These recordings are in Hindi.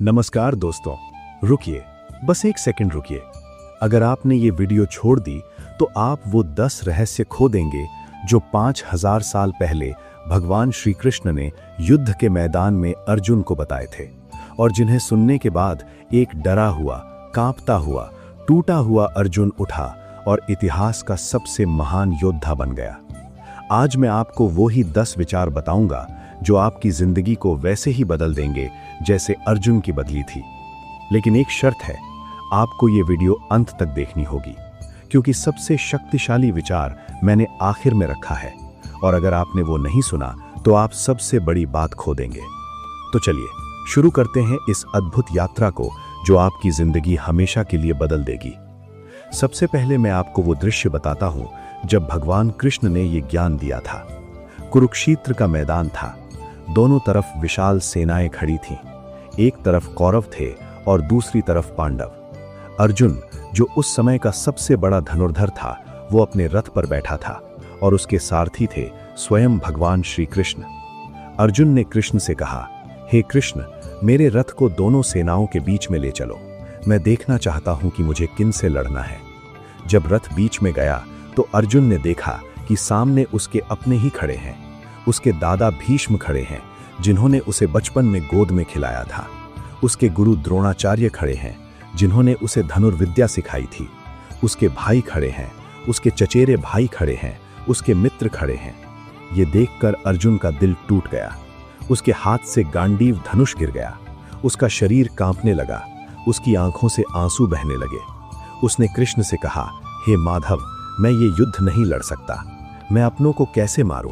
नमस्कार दोस्तों, रुकिए, बस एक सेकंड रुकिए। अगर आपने ये वीडियो छोड़ दी तो आप वो 10 रहस्य खो देंगे जो 5000 साल पहले भगवान श्री कृष्ण ने युद्ध के मैदान में अर्जुन को बताए थे और जिन्हें सुनने के बाद एक डरा हुआ, कांपता हुआ, टूटा हुआ अर्जुन उठा और इतिहास का सबसे महान योद्धा बन गया। आज मैं आपको वो ही 10 विचार बताऊंगा जो आपकी जिंदगी को वैसे ही बदल देंगे जैसे अर्जुन की बदली थी। लेकिन एक शर्त है, आपको ये वीडियो अंत तक देखनी होगी क्योंकि सबसे शक्तिशाली विचार मैंने आखिर में रखा है और अगर आपने वो नहीं सुना तो आप सबसे बड़ी बात खो देंगे। तो चलिए शुरू करते हैं इस अद्भुत यात्रा को जो आपकी जिंदगी हमेशा के लिए बदल देगी। सबसे पहले मैं आपको वो दृश्य बताता हूं जब भगवान कृष्ण ने ये ज्ञान दिया था। कुरुक्षेत्र का मैदान था, दोनों तरफ विशाल सेनाएं खड़ी थीं। एक तरफ कौरव थे और दूसरी तरफ पांडव। अर्जुन, जो उस समय का सबसे बड़ा धनुर्धर था, वो अपने रथ पर बैठा था और उसके सारथी थे स्वयं भगवान श्री कृष्ण। अर्जुन ने कृष्ण से कहा, हे कृष्ण, मेरे रथ को दोनों सेनाओं के बीच में ले चलो। मैं देखना चाहता हूं कि मुझे किन से लड़ना है। जब रथ बीच में गया तो अर्जुन ने देखा कि सामने उसके अपने ही खड़े हैं। उसके दादा भीष्म खड़े हैं जिन्होंने उसे बचपन में गोद में खिलाया था। उसके गुरु द्रोणाचार्य खड़े हैं जिन्होंने उसे धनुर्विद्या सिखाई थी। उसके भाई खड़े हैं, उसके चचेरे भाई खड़े हैं, उसके मित्र खड़े हैं। ये देखकर अर्जुन का दिल टूट गया। उसके हाथ से गांडीव धनुष गिर गया। उसका शरीर कांपने लगा, उसकी आंखों से आंसू बहने लगे। उसने कृष्ण से कहा, हे माधव, मैं ये युद्ध नहीं लड़ सकता। मैं अपनों को कैसे मारूं?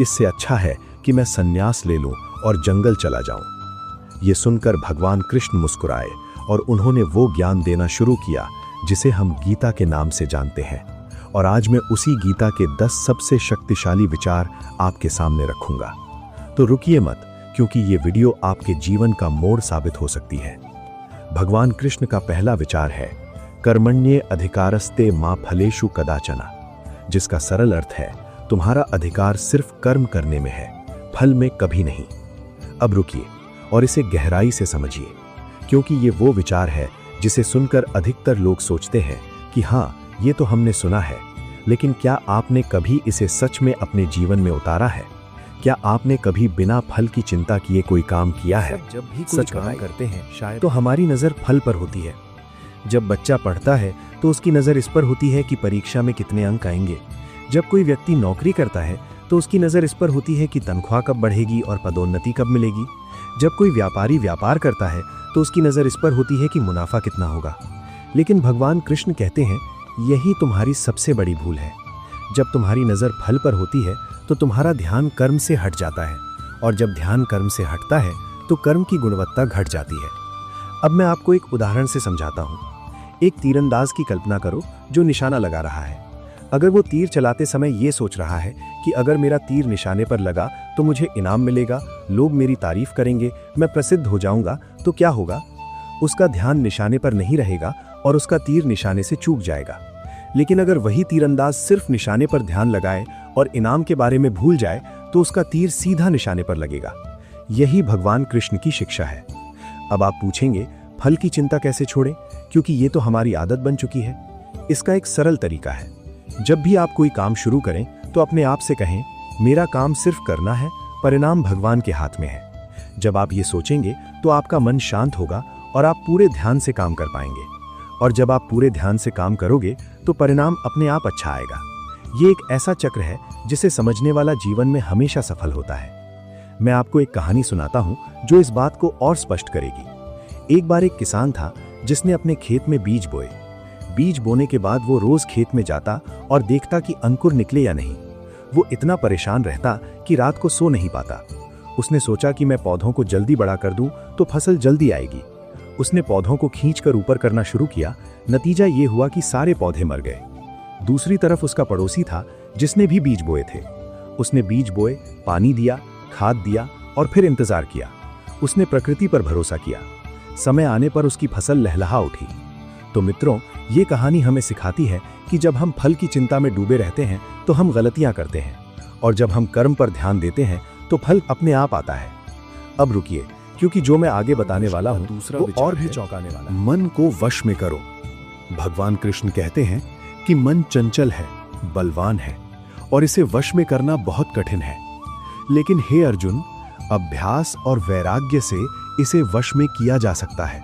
इससे अच्छा है कि मैं संन्यास ले लूं और जंगल चला जाऊं। ये सुनकर भगवान कृष्ण मुस्कुराए और उन्होंने वो ज्ञान देना शुरू किया जिसे हम गीता के नाम से जानते हैं। और आज मैं उसी गीता के 10 सबसे शक्तिशाली विचार आपके सामने रखूंगा। तो रुकिए मत, क्योंकि ये वीडियो आपके जीवन का मोड़ साबित हो सकती है। भगवान कृष्ण का पहला विचार है कर्मण्ये अधिकारस्ते मा फलेषु कदाचन, जिसका सरल अर्थ है तुम्हारा अधिकार सिर्फ कर्म करने में है, फल में कभी नहीं। अब रुकिए और इसे गहराई से समझिए, क्योंकि ये वो विचार है जिसे सुनकर अधिकतर लोग सोचते हैं कि हाँ, ये तो हमने सुना है, लेकिन क्या आपने कभी इसे सच में अपने जीवन में उतारा है? क्या आपने कभी बिना फल की चिंता किए कोई काम किया है? जब भी कोई काम करते हैं शायद तो हमारी नज़र फल पर होती है। जब बच्चा पढ़ता है तो उसकी नज़र इस पर होती है कि परीक्षा में कितने अंक आएंगे। जब कोई व्यक्ति नौकरी करता है तो उसकी नज़र इस पर होती है कि तनख्वाह कब बढ़ेगी और पदोन्नति कब मिलेगी। जब कोई व्यापारी व्यापार करता है तो उसकी नज़र इस पर होती है कि मुनाफा कितना होगा। लेकिन भगवान कृष्ण कहते हैं, यही तुम्हारी सबसे बड़ी भूल है। जब तुम्हारी नज़र फल पर होती है तो तुम्हारा ध्यान कर्म से हट जाता है, और जब ध्यान कर्म से हटता है तो कर्म की गुणवत्ता घट जाती है। अब मैं आपको एक उदाहरण से समझाता हूँ। एक तीरंदाज की कल्पना करो जो निशाना लगा रहा है। अगर वो तीर चलाते समय ये सोच रहा है कि अगर मेरा तीर निशाने पर लगा तो मुझे इनाम मिलेगा, लोग मेरी तारीफ करेंगे, मैं प्रसिद्ध हो जाऊंगा, तो क्या होगा? उसका ध्यान निशाने पर नहीं रहेगा और उसका तीर निशाने से चूक जाएगा। लेकिन अगर वही तीरंदाज सिर्फ निशाने पर ध्यान लगाए और इनाम के बारे में भूल जाए तो उसका तीर सीधा निशाने पर लगेगा। यही भगवान कृष्ण की शिक्षा है। अब आप पूछेंगे, फल की चिंता कैसे छोड़ें, क्योंकि ये तो हमारी आदत बन चुकी है। इसका एक सरल तरीका है। जब भी आप कोई काम शुरू करें तो अपने आप से कहें, मेरा काम सिर्फ करना है, परिणाम भगवान के हाथ में है। जब आप ये सोचेंगे तो आपका मन शांत होगा और आप पूरे ध्यान से काम कर पाएंगे। और जब आप पूरे ध्यान से काम करोगे तो परिणाम अपने आप अच्छा आएगा। ये एक ऐसा चक्र है जिसे समझने वाला जीवन में हमेशा सफल होता है। मैं आपको एक कहानी सुनाता हूँ जो इस बात को और स्पष्ट करेगी। एक बार एक किसान था जिसने अपने खेत में बीज बोए। बीज बोने के बाद वो रोज खेत में जाता और देखता कि अंकुर निकले या नहीं। वो इतना परेशान रहता कि रात को सो नहीं पाता। उसने सोचा कि मैं पौधों को जल्दी बड़ा कर दूं तो फसल जल्दी आएगी। उसने पौधों को खींचकर ऊपर करना शुरू किया। नतीजा ये हुआ कि सारे पौधे मर गए। दूसरी तरफ उसका पड़ोसी था जिसने भी बीज बोए थे। उसने बीज बोए, पानी दिया, खाद दिया और फिर इंतजार किया। उसने प्रकृति पर भरोसा किया। समय आने पर उसकी फसल लहलहा उठी। तो मित्रों, ये कहानी हमें सिखाती है कि जब हम फल की चिंता में डूबे रहते हैं तो हम गलतियां करते हैं, और जब हम कर्म पर ध्यान देते हैं तो फल अपने आप आता है। अब रुकिए, क्योंकि जो मैं आगे बताने वाला हूं दूसरा वो विचार और भी है, चौंकाने वाला है। मन को वश में करो। भगवान कृष्ण कहते हैं कि मन चंचल है, बलवान है और इसे वश में करना बहुत कठिन है। लेकिन हे अर्जुन, अभ्यास और वैराग्य से इसे वश में किया जा सकता है।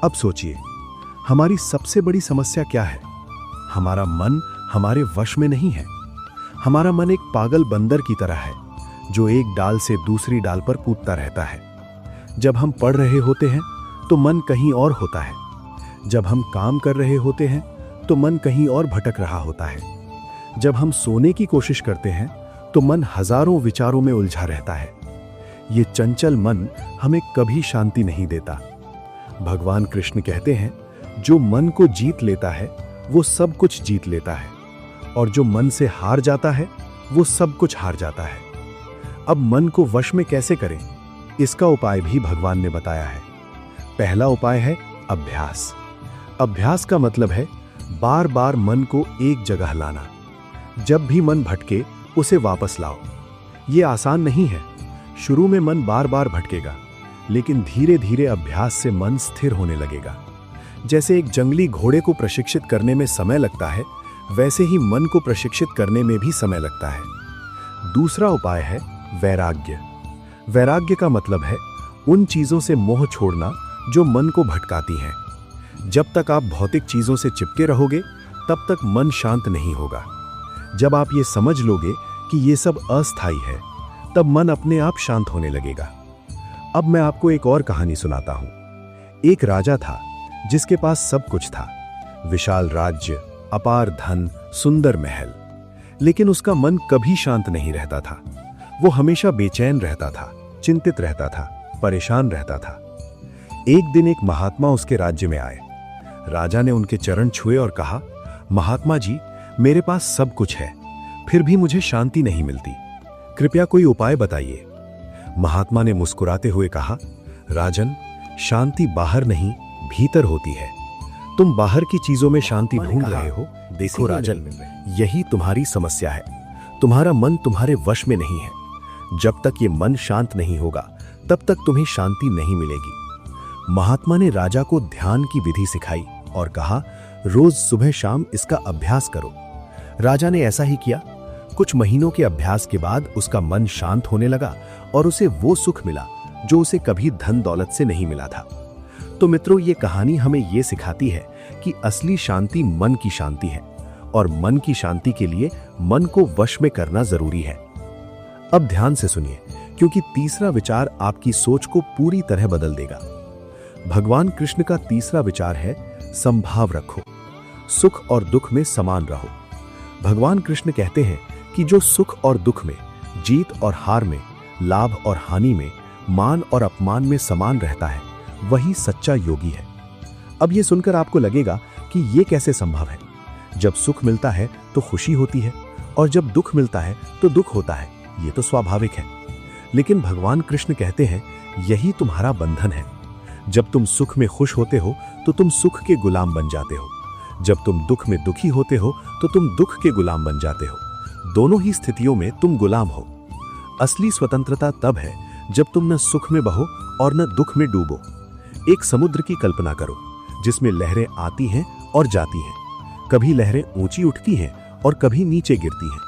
अब सोचिए, हमारी सबसे बड़ी समस्या क्या है? हमारा मन हमारे वश में नहीं है। हमारा मन एक पागल बंदर की तरह है जो एक डाल से दूसरी डाल पर कूदता रहता है। जब हम पढ़ रहे होते हैं तो मन कहीं और होता है। जब हम काम कर रहे होते हैं तो मन कहीं और भटक रहा होता है। जब हम सोने की कोशिश करते हैं तो मन हजारों विचारों में उलझा रहता है। ये चंचल मन हमें कभी शांति नहीं देता। भगवान कृष्ण कहते हैं, जो मन को जीत लेता है वो सब कुछ जीत लेता है, और जो मन से हार जाता है वो सब कुछ हार जाता है। अब मन को वश में कैसे करें, इसका उपाय भी भगवान ने बताया है। पहला उपाय है अभ्यास। अभ्यास का मतलब है बार बार मन को एक जगह लाना। जब भी मन भटके उसे वापस लाओ। ये आसान नहीं है। शुरू में मन बार बार भटकेगा, लेकिन धीरे धीरे अभ्यास से मन स्थिर होने लगेगा। जैसे एक जंगली घोड़े को प्रशिक्षित करने में समय लगता है, वैसे ही मन को प्रशिक्षित करने में भी समय लगता है। दूसरा उपाय है वैराग्य। वैराग्य का मतलब है उन चीजों से मोह छोड़ना जो मन को भटकाती हैं। जब तक आप भौतिक चीजों से चिपके रहोगे, तब तक मन शांत नहीं होगा। जब आप ये समझ लोगे कि ये सब अस्थायी है, तब मन अपने आप शांत होने लगेगा। अब मैं आपको एक और कहानी सुनाता हूं। एक राजा था जिसके पास सब कुछ था, विशाल राज्य, अपार धन, सुंदर महल। लेकिन उसका मन कभी शांत नहीं रहता था। वो हमेशा बेचैन रहता था, चिंतित रहता था, परेशान रहता था। एक दिन एक महात्मा उसके राज्य में आए। राजा ने उनके चरण छुए और कहा, महात्मा जी, मेरे पास सब कुछ है, फिर भी मुझे शांति नहीं मिलती। कृपया कोई उपाय बताइए। महात्मा ने मुस्कुराते हुए कहा, राजन, शांति बाहर नहीं, भीतर होती है। तुम बाहर की चीजों में शांति ढूंढ रहे हो। देखो राजन, यही तुम्हारी समस्या है। तुम्हारा मन तुम्हारे वश में नहीं है। जब तक ये मन शांत नहीं होगा, तब तक तुम्हें शांति नहीं मिलेगी। महात्मा ने राजा को ध्यान की विधि सिखाई और कहा, रोज सुबह शाम इसका अभ्यास करो। राजा ने ऐसा ही किया। कुछ महीनों के अभ्यास के बाद उसका मन शांत होने लगा और उसे वो सुख मिला जो उसे कभी धन दौलत से नहीं मिला था। तो मित्रों, ये कहानी हमें ये सिखाती है कि असली शांति मन की शांति है, और मन की शांति के लिए मन को वश में करना जरूरी है। अब ध्यान से सुनिए, क्योंकि तीसरा विचार आपकी सोच को पूरी तरह बदल देगा। भगवान कृष्ण का तीसरा विचार है संभाव रखो, सुख और दुख में समान रहो। भगवान कृष्ण कहते हैं कि जो सुख और दुख में, जीत और हार में, लाभ और हानि में, मान और अपमान में समान रहता है, वही सच्चा योगी है। अब ये सुनकर आपको लगेगा कि ये कैसे संभव है। जब सुख मिलता है तो खुशी होती है, और जब दुख मिलता है तो दुख होता है। ये तो स्वाभाविक है। लेकिन भगवान कृष्ण कहते हैं, यही तुम्हारा बंधन है। जब तुम सुख में खुश होते हो तो तुम सुख के गुलाम बन जाते हो। जब तुम दुख में दुखी होते हो तो तुम दुख के गुलाम बन जाते हो। दोनों ही स्थितियों में तुम गुलाम हो। असली स्वतंत्रता तब है जब तुम न सुख में बहो और न दुख में डूबो। एक समुद्र की कल्पना करो जिसमें लहरें आती हैं और जाती हैं। कभी लहरें ऊंची उठती हैं और कभी नीचे गिरती हैं,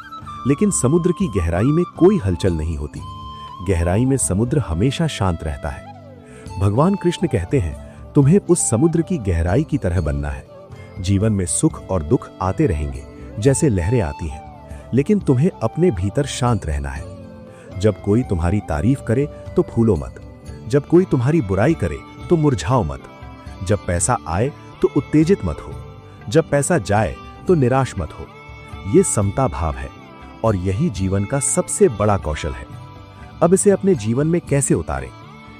लेकिन समुद्र की गहराई में कोई हलचल नहीं होती। गहराई में समुद्र हमेशा शांत रहता है। भगवान कृष्ण कहते हैं, तुम्हें उस समुद्र की गहराई की तरह बनना है। जीवन में सुख और दुख आते रहेंगे जैसे लहरें आती हैं, लेकिन तुम्हें अपने भीतर शांत रहना है। जब कोई तुम्हारी तारीफ करे तो फूलो मत। जब कोई तुम्हारी बुराई करे तो मुरझाओ मत। जब पैसा आए तो उत्तेजित मत हो। जब पैसा जाए तो निराश मत हो। ये समता भाव है, और यही जीवन का सबसे बड़ा कौशल है। अब इसे अपने जीवन में कैसे उतारें?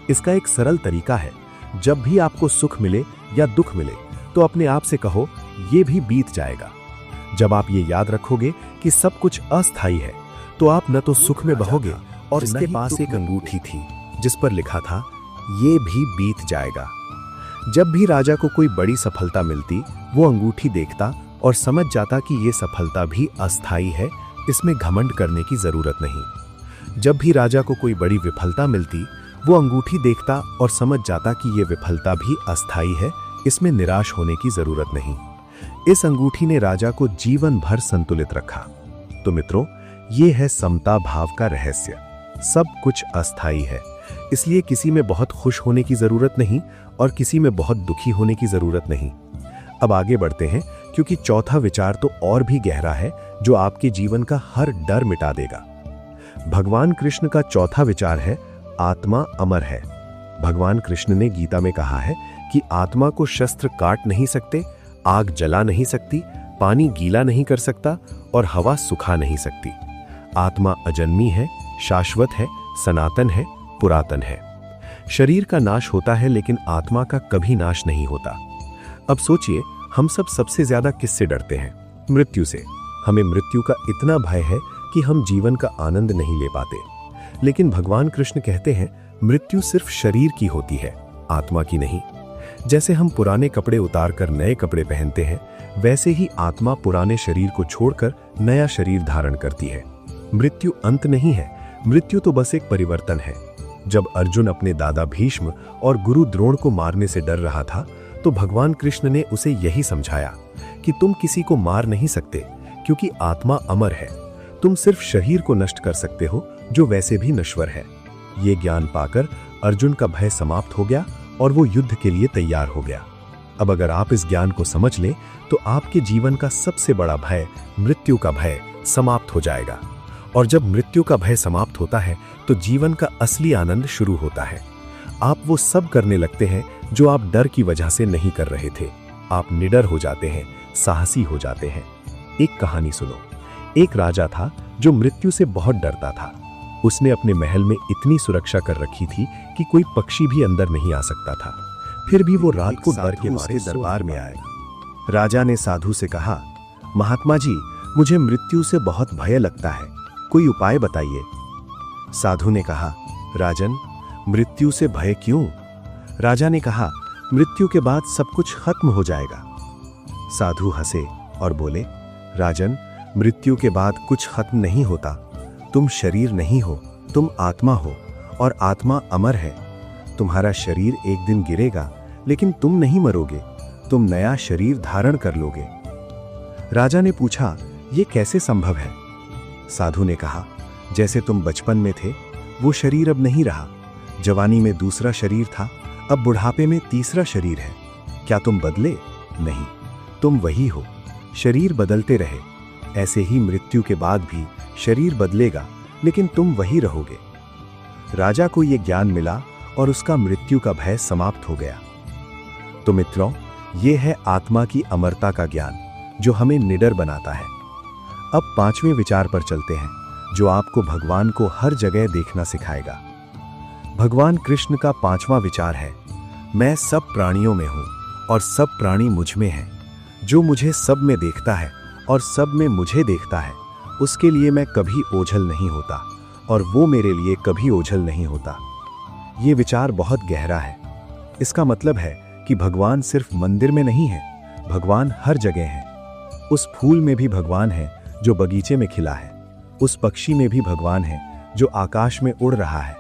इसका एक सरल तरीका है। जब भी आपको सुख मिले या दुख मिले तो अपने आप से कहो, ये भी बीत जाएगा। जब आप ये याद रखोगे कि सब कुछ अस्थायी है, तो आप न तो सुख में बहोगे, और इसके पास एक अंगूठी थी जिस पर लिखा था, ये भी बीत जाएगा। जब भी राजा को कोई बड़ी सफलता मिलती, वो अंगूठी देखता और समझ जाता कि ये सफलता भी अस्थायी है, इसमें घमंड करने की जरूरत नहीं। जब भी राजा को कोई बड़ी विफलता मिलती, वो अंगूठी देखता और समझ जाता कि ये विफलता भी अस्थायी है, इसमें निराश होने की जरूरत नहीं। इस अंगूठी ने राजा को जीवन भर संतुलित रखा। तो मित्रों, ये है समता भाव का रहस्य। सब कुछ अस्थायी है, इसलिए किसी में बहुत खुश होने की जरूरत नहीं और किसी में बहुत दुखी होने की जरूरत नहीं। अब आगे बढ़ते हैं, क्योंकि चौथा विचार तो और भी गहरा है, जो आपके जीवन का हर डर मिटा देगा। भगवान कृष्ण का चौथा विचार है, आत्मा अमर है। भगवान कृष्ण ने गीता में कहा है कि आत्मा को शस्त्र काट नहीं सकते, आग जला नहीं सकती, पानी गीला नहीं कर सकता और हवा सुखा नहीं सकती। आत्मा अजन्मी है, शाश्वत है, सनातन है, पुरातन है। शरीर का नाश होता है, लेकिन आत्मा का कभी नाश नहीं होता। अब सोचिए, हम सब सबसे ज्यादा किससे डरते हैं? मृत्यु से। हमें मृत्यु का इतना भय है कि हम जीवन का आनंद नहीं ले पाते। लेकिन भगवान कृष्ण कहते हैं, मृत्यु सिर्फ शरीर की होती है, आत्मा की नहीं। जैसे हम पुराने कपड़े उतारकर नए कपड़े पहनते हैं, वैसे ही आत्मा पुराने शरीर को छोड़कर नया शरीर धारण करती है। मृत्यु अंत नहीं है, मृत्यु तो बस एक परिवर्तन है। जब अर्जुन अपने दादा भीष्म और गुरु द्रोण को मारने से डर रहा था, तो भगवान कृष्ण ने उसे यही समझाया कि तुम किसी को मार नहीं सकते, क्योंकि आत्मा अमर है। तुम सिर्फ शरीर को नष्ट कर सकते हो, जो वैसे भी नश्वर है। ये ज्ञान पाकर अर्जुन का भय समाप्त हो गया और वो युद्ध के लिए तैयार हो गया। अब अगर आप इस ज्ञान को समझ लें, तो आपके जीवन का सबसे बड़ा भय, मृत्यु का भय, समाप्त हो जाएगा। और जब मृत्यु का भय समाप्त होता है, तो जीवन का असली आनंद शुरू होता है। आप वो सब करने लगते हैं जो आप डर की वजह से नहीं कर रहे थे। आप निडर हो जाते हैं, साहसी हो जाते हैं। एक कहानी सुनो। एक राजा था जो मृत्यु से बहुत डरता था। उसने अपने महल में इतनी सुरक्षा कर रखी थी कि कोई पक्षी भी अंदर नहीं आ सकता था। फिर भी वो रात को डर के मारे दरबार में आए। राजा ने साधु से कहा, महात्मा जी, मुझे मृत्यु से बहुत भय लगता है, कोई उपाय बताइए। साधु ने कहा, राजन, मृत्यु से भय क्यों? राजा ने कहा, मृत्यु के बाद सब कुछ खत्म हो जाएगा। साधु हंसे और बोले, राजन, मृत्यु के बाद कुछ खत्म नहीं होता। तुम शरीर नहीं हो, तुम आत्मा हो, और आत्मा अमर है। तुम्हारा शरीर एक दिन गिरेगा, लेकिन तुम नहीं मरोगे, तुम नया शरीर धारण कर लोगे। राजा ने पूछा, ये कैसे संभव है? साधु ने कहा, जैसे तुम बचपन में थे, वो शरीर अब नहीं रहा। जवानी में दूसरा शरीर था, अब बुढ़ापे में तीसरा शरीर है। क्या तुम बदले? नहीं, तुम वही हो। शरीर बदलते रहे, ऐसे ही मृत्यु के बाद भी शरीर बदलेगा, लेकिन तुम वही रहोगे। राजा को यह ज्ञान मिला और उसका मृत्यु का भय समाप्त हो गया। तो मित्रों, यह है आत्मा की अमरता का ज्ञान, जो हमें निडर बनाता है। अब पांचवें विचार पर चलते हैं, जो आपको भगवान को हर जगह देखना सिखाएगा। भगवान कृष्ण का पांचवा विचार है, मैं सब प्राणियों में हूं और सब प्राणी मुझ में हैं। जो मुझे सब में देखता है और सब में मुझे देखता है, उसके लिए मैं कभी ओझल नहीं होता और वो मेरे लिए कभी ओझल नहीं होता। ये विचार बहुत गहरा है। इसका मतलब है कि भगवान सिर्फ मंदिर में नहीं है, भगवान हर जगह है। उस फूल में भी भगवान है जो बगीचे में खिला है, उस पक्षी में भी भगवान है जो आकाश में उड़ रहा है,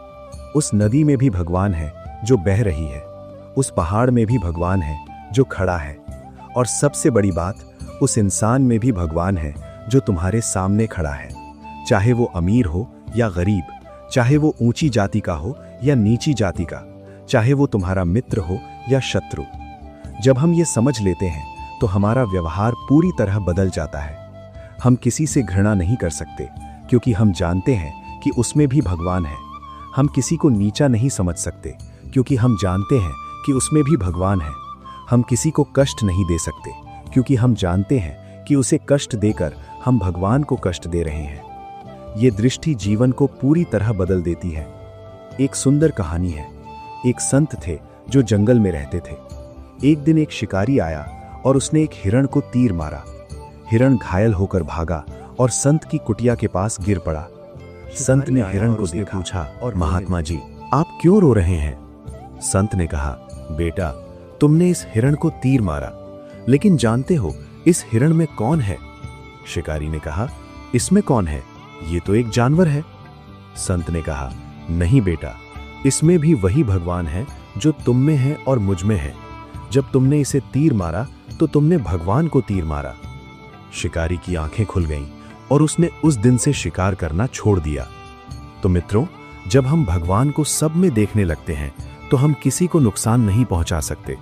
उस नदी में भी भगवान है जो बह रही है, उस पहाड़ में भी भगवान है जो खड़ा है, और सबसे बड़ी बात, उस इंसान में भी भगवान है जो तुम्हारे सामने खड़ा है। चाहे वो अमीर हो या गरीब, चाहे वो ऊंची जाति का हो या नीची जाति का, चाहे वो तुम्हारा मित्र हो या शत्रु। जब हम ये समझ लेते हैं, तो हमारा व्यवहार पूरी तरह बदल जाता है। हम किसी से घृणा नहीं कर सकते, क्योंकि हम जानते हैं कि उसमें भी भगवान है। हम किसी को नीचा नहीं समझ सकते, क्योंकि हम जानते हैं कि उसमें भी भगवान है। हम किसी को कष्ट नहीं दे सकते, क्योंकि हम जानते हैं कि उसे कष्ट देकर हम भगवान को कष्ट दे रहे हैं। ये दृष्टि जीवन को पूरी तरह बदल देती है। एक सुंदर कहानी है। एक संत थे जो जंगल में रहते थे। एक दिन एक शिकारी आया और उसने एक हिरण को तीर मारा। हिरण घायल होकर भागा और संत की कुटिया के पास गिर पड़ा। संत ने हिरण को देखा पूछा, और महात्मा जी, आप क्यों रो रहे हैं? संत ने कहा, बेटा, तुमने इस हिरण को तीर मारा, लेकिन जानते हो इस हिरण में कौन है? शिकारी ने कहा, इसमें कौन है? ये तो एक जानवर है। संत ने कहा, नहीं बेटा, इसमें भी वही भगवान है जो तुम में है और मुझ में है। जब तुमने इसे तीर मारा तो तुमने भगवान को तीर मारा। शिकारी की आंखें खुल गईं और उसने उस दिन से शिकार करना छोड़ दिया। तो मित्रों, जब हम भगवान को सब में देखने लगते हैं तो हम किसी को नुकसान नहीं पहुंचा सकते।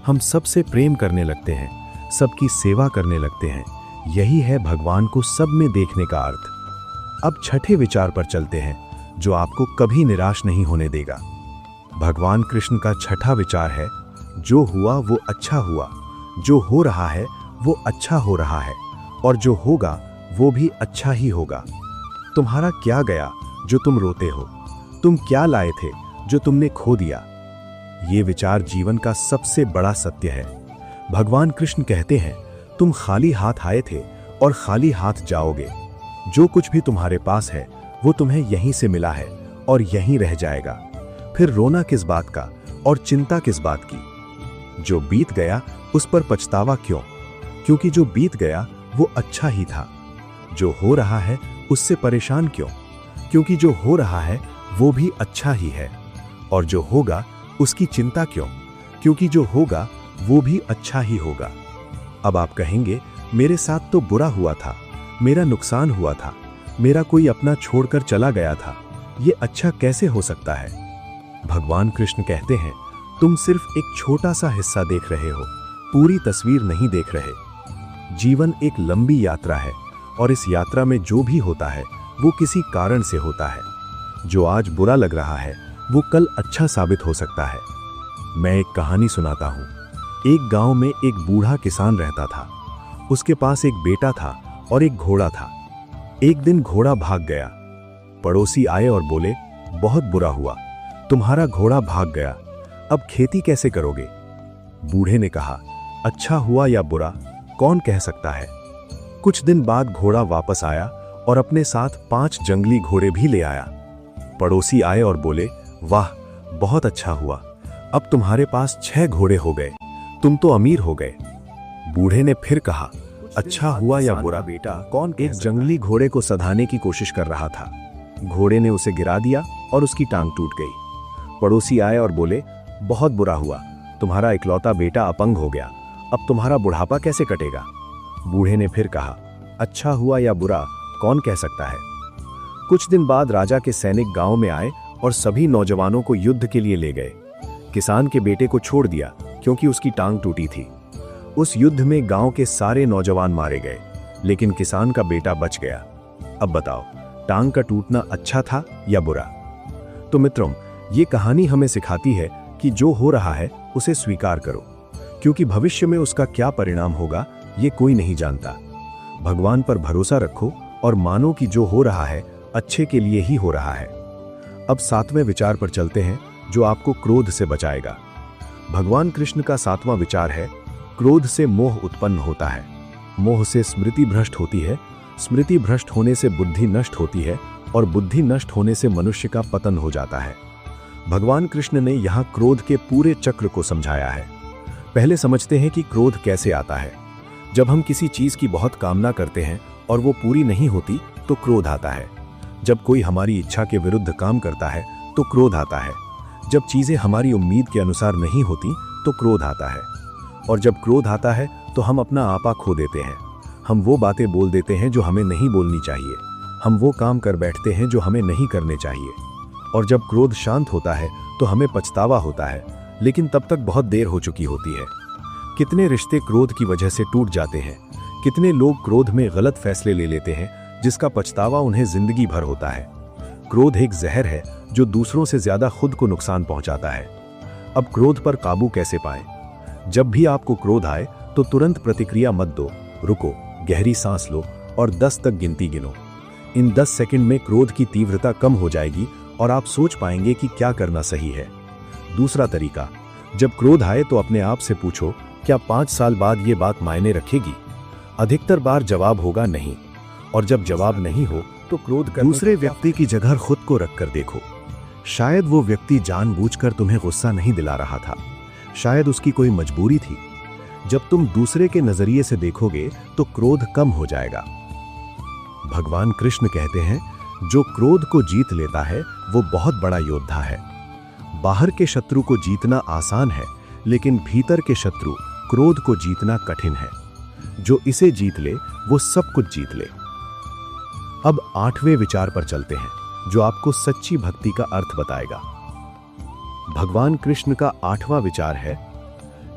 हम सबसे प्रेम करने लगते हैं, सबकी सेवा करने लगते हैं। यही है भगवान को सब में देखने का अर्थ। अब छठे विचार पर चलते हैं जो आपको कभी निराश नहीं होने देगा। भगवान कृष्ण का छठा विचार है, जो हुआ वो अच्छा हुआ, जो हो रहा है वो अच्छा हो रहा है, और जो होगा वो भी अच्छा ही होगा। तुम्हारा क्या गया जो तुम रोते हो? तुम क्या लाए थे जो तुमने खो दिया? ये विचार जीवन का सबसे बड़ा सत्य है। भगवान कृष्ण कहते हैं, तुम खाली हाथ आए थे और खाली हाथ जाओगे। जो कुछ भी तुम्हारे पास है वो तुम्हें यहीं से मिला है और यहीं रह जाएगा। फिर रोना किस बात का और चिंता किस बात की? जो बीत गया उस पर पछतावा क्यों? क्योंकि जो बीत गया वो अच्छा ही था। जो हो रहा है उससे परेशान क्यों? क्योंकि जो हो रहा है वो भी अच्छा ही है। और जो होगा उसकी चिंता क्यों? क्योंकि जो होगा वो भी अच्छा ही होगा। अब आप कहेंगे, मेरे साथ तो बुरा हुआ था, मेरा नुकसान हुआ था, मेरा कोई अपना छोड़कर चला गया था, ये अच्छा कैसे हो सकता है? भगवान कृष्ण कहते हैं, तुम सिर्फ एक छोटा सा हिस्सा देख रहे हो, पूरी तस्वीर नहीं देख रहे। जीवन एक लंबी यात्रा है और इस यात्रा में जो भी होता है वो किसी कारण से होता है। जो आज बुरा लग रहा है वो कल अच्छा साबित हो सकता है। मैं एक कहानी सुनाता हूँ। एक गांव में एक बूढ़ा किसान रहता था। उसके पास एक बेटा था और एक घोड़ा था। एक दिन घोड़ा भाग गया। पड़ोसी आए और बोले, बहुत बुरा हुआ, तुम्हारा घोड़ा भाग गया, अब खेती कैसे करोगे? बूढ़े ने कहा, अच्छा हुआ या बुरा कौन कह सकता है। कुछ दिन बाद घोड़ा वापस आया और अपने साथ 5 जंगली घोड़े भी ले आया। पड़ोसी आए और बोले, वाह, बहुत अच्छा हुआ, अब तुम्हारे पास 6 घोड़े हो गए, तुम तो अमीर हो गए। बूढ़े ने फिर कहा, अच्छा हुआ या बुरा बेटा कौन? एक जंगली घोड़े को सधाने की कोशिश कर रहा था। घोड़े ने उसे गिरा दिया और उसकी टांग टूट गई। पड़ोसी आए और बोले, बहुत बुरा हुआ, तुम्हारा इकलौता बेटा अपंग हो गया, अब तुम्हारा बुढ़ापा कैसे कटेगा? बूढ़े ने फिर कहा, अच्छा हुआ या बुरा कौन कह सकता है। कुछ दिन बाद राजा के सैनिक गांव में आए और सभी नौजवानों को युद्ध के लिए ले गए। किसान के बेटे को छोड़ दिया क्योंकि उसकी टांग टूटी थी। उस युद्ध में गांव के सारे नौजवान मारे गए, लेकिन किसान का बेटा बच गया। अब बताओ, टांग का टूटना अच्छा था या बुरा? तो मित्रों, ये कहानी हमें सिखाती है कि जो हो रहा है उसे स्वीकार करो, क्योंकि भविष्य में उसका क्या परिणाम होगा ये कोई नहीं जानता। भगवान पर भरोसा रखो और मानो कि जो हो रहा है अच्छे के लिए ही हो रहा है। अब 7वें विचार पर चलते हैं जो आपको क्रोध से बचाएगा। भगवान कृष्ण का 7वां विचार है, क्रोध से मोह उत्पन्न होता है, मोह से स्मृति भ्रष्ट होती है, स्मृति भ्रष्ट होने से बुद्धि नष्ट होती है और बुद्धि नष्ट होने से मनुष्य का पतन हो जाता है। भगवान कृष्ण ने यहाँ क्रोध के पूरे चक्र को समझाया है। पहले समझते हैं कि क्रोध कैसे आता है। जब हम किसी चीज की बहुत कामना करते हैं और वो पूरी नहीं होती तो क्रोध आता है। जब कोई हमारी इच्छा के विरुद्ध काम करता है तो क्रोध आता है। जब चीजें हमारी उम्मीद के अनुसार नहीं होती तो क्रोध आता है। और जब क्रोध आता है तो हम अपना आपा खो देते हैं। हम वो बातें बोल देते हैं जो हमें नहीं बोलनी चाहिए। हम वो काम कर बैठते हैं जो हमें नहीं करने चाहिए। और जब क्रोध शांत होता है तो हमें पछतावा होता है, लेकिन तब तक बहुत देर हो चुकी होती है। कितने रिश्ते क्रोध की वजह से टूट जाते हैं। कितने लोग क्रोध में गलत फैसले ले लेते हैं जिसका पछतावा उन्हें जिंदगी भर होता है। क्रोध एक जहर है जो दूसरों से ज्यादा खुद को नुकसान पहुंचाता है। अब क्रोध पर काबू कैसे पाएं? जब भी आपको क्रोध आए तो तुरंत प्रतिक्रिया मत दो, रुको, गहरी सांस लो और 10 तक गिनती गिनो। इन 10 सेकंड में क्रोध की तीव्रता कम हो जाएगी और आप सोच पाएंगे कि क्या करना सही है। दूसरा तरीका, जब क्रोध आए तो अपने आप से पूछो, क्या 5 साल बाद ये बात मायने रखेगी? अधिकतर बार जवाब होगा नहीं। और जब जवाब नहीं हो तो क्रोध कर दूसरे व्यक्ति की जगह खुद को रखकर देखो। शायद वो व्यक्ति जानबूझकर तुम्हें गुस्सा नहीं दिला रहा था, शायद उसकी कोई मजबूरी थी। जब तुम दूसरे के नजरिए से देखोगे तो क्रोध कम हो जाएगा। भगवान कृष्ण कहते हैं, जो क्रोध को जीत लेता है वो बहुत बड़ा योद्धा है। बाहर के शत्रु को जीतना आसान है, लेकिन भीतर के शत्रु क्रोध को जीतना कठिन है। जो इसे जीत ले वो सब कुछ जीत ले। अब 8वें विचार पर चलते हैं, जो आपको सच्ची भक्ति का अर्थ बताएगा। भगवान कृष्ण का 8वां विचार है,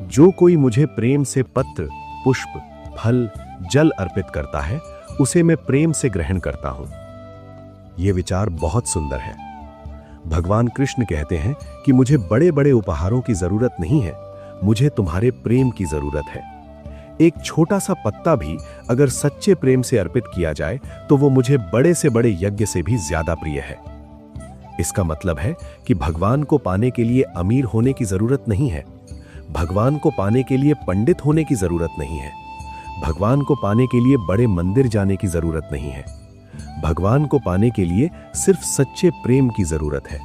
जो कोई मुझे प्रेम से पत्र, पुष्प, फल, जल अर्पित करता है, उसे मैं प्रेम से ग्रहण करता हूं। यह विचार बहुत सुंदर है। भगवान कृष्ण कहते हैं कि मुझे बड़े बड़े उपहारों की जरूरत नहीं है, मुझे तुम्हारे प्रेम की जरूरत है। एक छोटा सा पत्ता भी अगर सच्चे प्रेम से अर्पित किया जाए तो वो मुझे बड़े से बड़े यज्ञ से भी ज्यादा प्रिय है। इसका मतलब है कि भगवान को पाने के लिए अमीर होने की जरूरत नहीं है, भगवान को पाने के लिए पंडित होने की जरूरत नहीं है, भगवान को पाने के लिए बड़े मंदिर जाने की जरूरत नहीं है। भगवान को पाने के लिए सिर्फ सच्चे प्रेम की जरूरत है।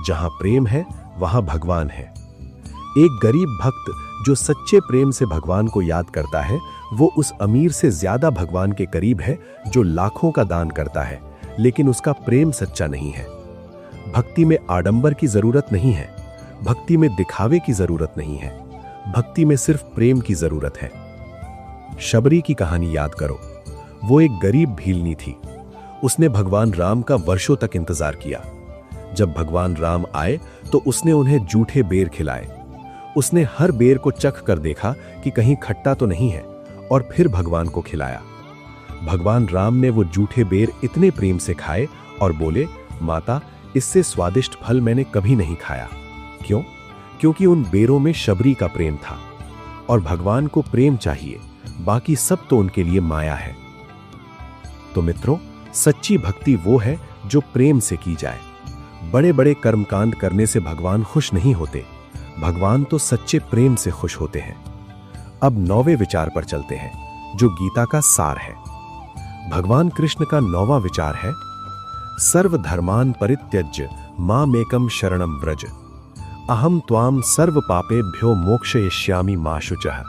जहां प्रेम है वहां भगवान है। एक गरीब भक्त जो सच्चे प्रेम से भगवान को याद करता है, वो उस अमीर से ज्यादा भगवान के करीब है जो लाखों का दान करता है, लेकिन उसका प्रेम सच्चा नहीं है। भक्ति में आडंबर की जरूरत नहीं है, भक्ति में दिखावे की जरूरत नहीं है, भक्ति में सिर्फ प्रेम की जरूरत है। शबरी की कहानी याद करो। वो एक गरीब भीलनी थी। उसने भगवान राम का वर्षों तक इंतजार किया। जब भगवान राम आए तो उसने उन्हें जूठे बेर खिलाए। उसने हर बेर को चख कर देखा कि कहीं खट्टा तो नहीं है, और फिर भगवान को खिलाया। भगवान राम ने वो जूठे बेर इतने प्रेम से खाए और बोले, माता, इससे स्वादिष्ट फल मैंने कभी नहीं खाया। क्यों? क्योंकि उन बेरों में शबरी का प्रेम था। और भगवान को प्रेम चाहिए, बाकी सब तो उनके लिए माया है। तो मित्रों, सच्ची भक्ति वो है जो प्रेम से की जाए। बड़े बड़े कर्मकांड करने से भगवान खुश नहीं होते, भगवान तो सच्चे प्रेम से खुश होते हैं। अब 9वें विचार पर चलते हैं, जो गीता का सार है। भगवान कृष्ण का 9वां विचार है, सर्वधर्मान परित्यज्य मामेकम शरणम व्रज, अहम त्वाम सर्व पापेभ्यो मोक्षयिष्यामि मा शुचः।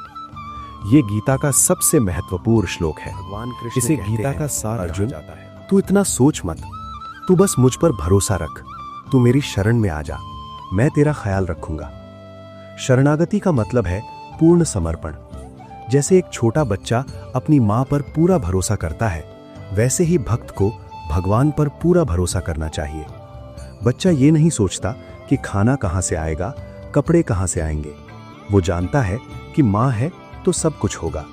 ये गीता का सबसे महत्वपूर्ण श्लोक है। भगवान कृष्ण इसे कहते गीता हैं, का सार अर्जुन, जाता है। तू इतना सोच मत, तू बस मुझ पर भरोसा रख, तू मेरी शरण में आ जा, मैं तेरा ख्याल रखूंगा। शरणागति का मतलब है पूर्ण समर्पण। जैसे एक छोटा बच्चा अपनी मां पर पूरा भरोसा करता है, वैसे ही भक्त को भगवान पर पूरा भरोसा करना चाहिए। बच्चा ये नहीं सोचता कि खाना कहां से आएगा, कपड़े कहां से आएंगे। वो जानता है कि मां है तो सब कुछ होगा।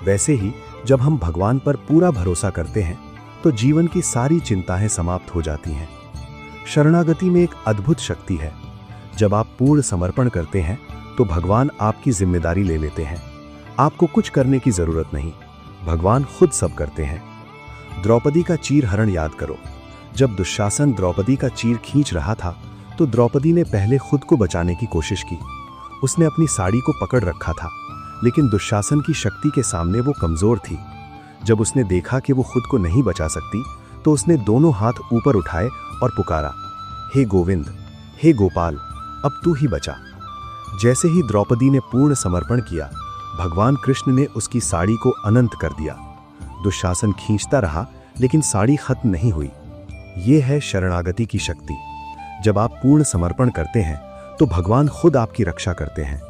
वैसे ही जब हम भगवान पर पूरा भरोसा करते हैं तो जीवन की सारी चिंताएं समाप्त हो जाती हैं। शरणागति में एक अद्भुत शक्ति है। जब आप पूर्ण समर्पण करते हैं तो भगवान आपकी जिम्मेदारी ले लेते हैं। आपको कुछ करने की जरूरत नहीं, भगवान खुद सब करते हैं। द्रौपदी का चीर हरण याद करो। जब दुशासन द्रौपदी का चीर खींच रहा था तो द्रौपदी ने पहले खुद को बचाने की कोशिश की। उसने अपनी साड़ी को पकड़ रखा था, लेकिन दुशासन की शक्ति के सामने वो कमजोर थी। जब उसने देखा कि वो खुद को नहीं बचा सकती तो उसने दोनों हाथ ऊपर उठाए और पुकारा, हे गोविंद, हे गोपाल, अब तू ही बचा। जैसे ही द्रौपदी ने पूर्ण समर्पण किया, भगवान कृष्ण ने उसकी साड़ी को अनंत कर दिया। दुशासन खींचता रहा लेकिन साड़ी खत्म नहीं हुई। ये है शरणागति की शक्ति। जब आप पूर्ण समर्पण करते हैं तो भगवान खुद आपकी रक्षा करते हैं।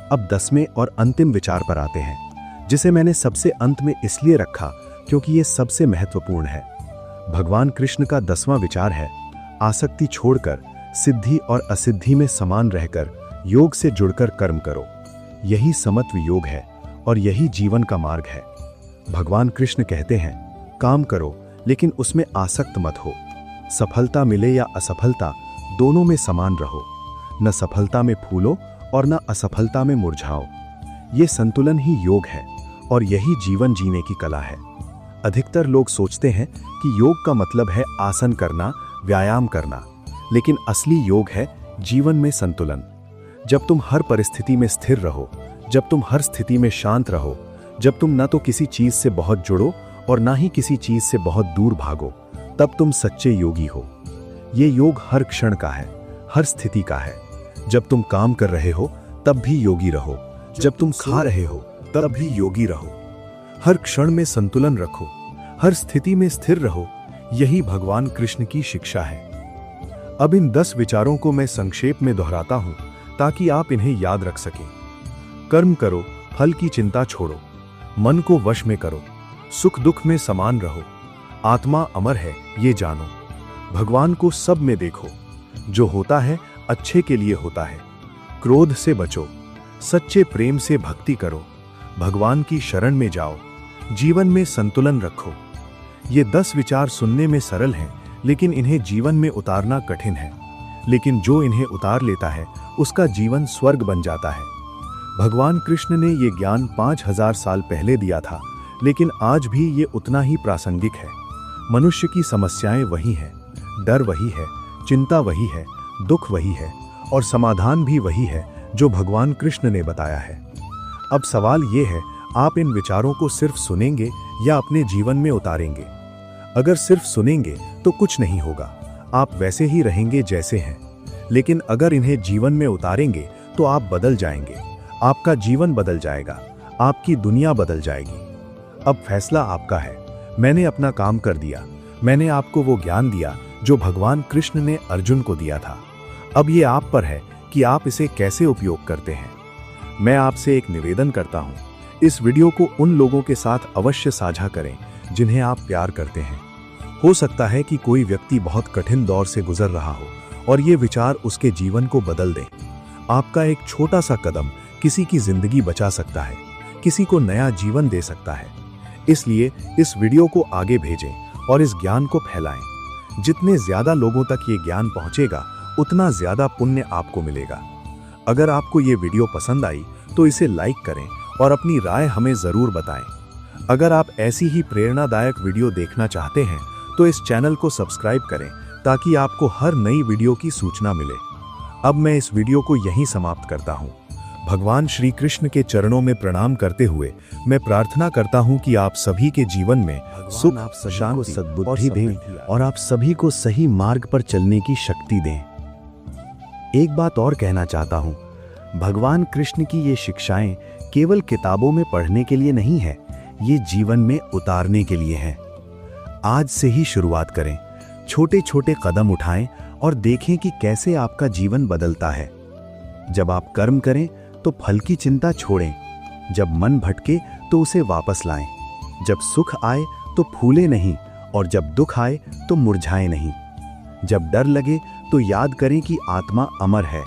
अब 10वें और अंतिम विचार पर आते हैं, जिसे मैंने सबसे अंत में इसलिए रखा क्योंकि यह सबसे महत्वपूर्ण है। भगवान कृष्ण का 10वां विचार है, आसक्ति छोड़कर सिद्धि और असिद्धि में समान रहकर योग से जुड़कर कर्म करो। यही समत्व योग है और यही जीवन का मार्ग है। भगवान कृष्ण कहते हैं, काम करो लेकिन उसमें आसक्त मत हो। सफलता मिले या असफलता, दोनों में समान रहो। न सफलता में फूलो और न असफलता में मुरझाओ। ये संतुलन ही योग है और यही जीवन जीने की कला है। अधिकतर लोग सोचते हैं कि योग का मतलब है आसन करना, व्यायाम करना, लेकिन असली योग है जीवन में संतुलन। जब तुम हर परिस्थिति में स्थिर रहो, जब तुम हर स्थिति में शांत रहो, जब तुम न तो किसी चीज से बहुत जुड़ो और ना ही किसी चीज से बहुत दूर भागो, तब तुम सच्चे योगी हो। ये योग हर क्षण का है, हर स्थिति का है। जब तुम काम कर रहे हो तब भी योगी रहो, जब तुम खा रहे हो तब भी योगी रहो। हर क्षण में संतुलन रखो, हर स्थिति में स्थिर रहो। यही भगवान कृष्ण की शिक्षा है। अब इन 10 विचारों को मैं संक्षेप में दोहराता हूं ताकि आप इन्हें याद रख सकें। कर्म करो, फल की चिंता छोड़ो, मन को वश में करो, सुख दुख में समान रहो, आत्मा अमर है ये जानो, भगवान को सब में देखो, जो होता है अच्छे के लिए होता है, क्रोध से बचो, सच्चे प्रेम से भक्ति करो, भगवान की शरण में जाओ, जीवन में संतुलन रखो। ये 10 विचार सुनने में सरल हैं, लेकिन इन्हें जीवन में उतारना कठिन है। लेकिन जो इन्हें उतार लेता है उसका जीवन स्वर्ग बन जाता है। भगवान कृष्ण ने ये ज्ञान 5000 साल पहले दिया था, लेकिन आज भी ये उतना ही प्रासंगिक है। मनुष्य की समस्याएं वही हैं, डर वही है, चिंता वही है, दुख वही है और समाधान भी वही है जो भगवान कृष्ण ने बताया है। अब सवाल ये है, आप इन विचारों को सिर्फ सुनेंगे या अपने जीवन में उतारेंगे? अगर सिर्फ सुनेंगे तो कुछ नहीं होगा, आप वैसे ही रहेंगे जैसे हैं। लेकिन अगर इन्हें जीवन में उतारेंगे तो आप बदल जाएंगे, आपका जीवन बदल जाएगा, आपकी दुनिया बदल जाएगी। अब फैसला आपका है। मैंने अपना काम कर दिया, मैंने आपको वो ज्ञान दिया जो भगवान कृष्ण ने अर्जुन को दिया था। अब ये आप पर है कि आप इसे कैसे उपयोग करते हैं। मैं आपसे एक निवेदन करता हूँ, इस वीडियो को उन लोगों के साथ अवश्य साझा करें जिन्हें आप प्यार करते हैं। हो सकता है कि कोई व्यक्ति बहुत कठिन दौर से गुजर रहा हो और ये विचार उसके जीवन को बदल दें। आपका एक छोटा सा कदम किसी की जिंदगी बचा सकता है, किसी को नया जीवन दे सकता है। इसलिए इस वीडियो को आगे भेजें और इस ज्ञान को फैलाएं। जितने ज्यादा लोगों तक ये ज्ञान पहुंचेगा, उतना ज्यादा पुण्य आपको मिलेगा। अगर आपको ये वीडियो पसंद आई तो इसे लाइक करें और अपनी राय हमें जरूर बताएं। अगर आप ऐसी ही प्रेरणादायक वीडियो देखना चाहते हैं तो इस चैनल को सब्सक्राइब करें ताकि आपको हर नई वीडियो की सूचना मिले। अब मैं इस वीडियो को यहीं समाप्त करता हूं। भगवान श्री कृष्ण के चरणों में प्रणाम करते हुए मैं प्रार्थना करता हूं कि आप सभी के जीवन में सुख, शांति, सद्बुद्धि दें और आप सभी को सही मार्ग पर चलने की शक्ति दें। एक बात और कहना चाहता हूं, भगवान कृष्ण की ये शिक्षाएं केवल किताबों में पढ़ने के लिए नहीं है, ये जीवन में उतारने के लिए है। आज से ही शुरुआत करें, छोटे छोटे कदम उठाएं और देखें कि कैसे आपका जीवन बदलता है। जब आप कर्म करें तो फल की चिंता छोड़ें, जब मन भटके तो उसे वापस लाएं, जब सुख आए तो फूले नहीं और जब दुख आए तो मुरझाए नहीं, जब डर लगे तो याद करें कि आत्मा अमर है,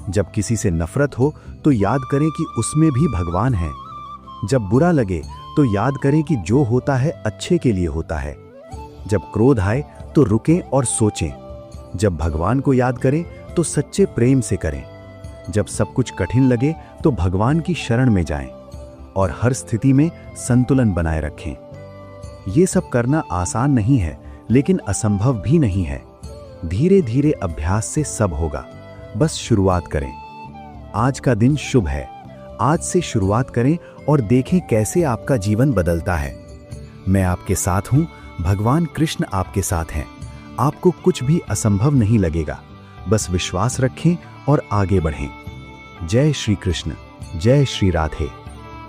जब किसी से नफरत हो तो याद करें कि उसमें भी भगवान है, जब बुरा लगे तो याद करें कि जो होता है अच्छे के लिए होता है, जब क्रोध आए तो रुकें और सोचें, जब भगवान को याद करें तो सच्चे प्रेम से करें, जब सब कुछ कठिन लगे तो भगवान की शरण में जाएं और हर स्थिति में संतुलन बनाए रखें। ये सब करना आसान नहीं है, लेकिन असंभव भी नहीं है। धीरे धीरे अभ्यास से सब होगा, बस शुरुआत करें। आज का दिन शुभ है, आज से शुरुआत करें और देखें कैसे आपका जीवन बदलता है। मैं आपके साथ हूं, भगवान कृष्ण आपके साथ हैं। आपको कुछ भी असंभव नहीं लगेगा, बस विश्वास रखें और आगे बढ़ें। जय श्री कृष्ण, जय श्री राधे।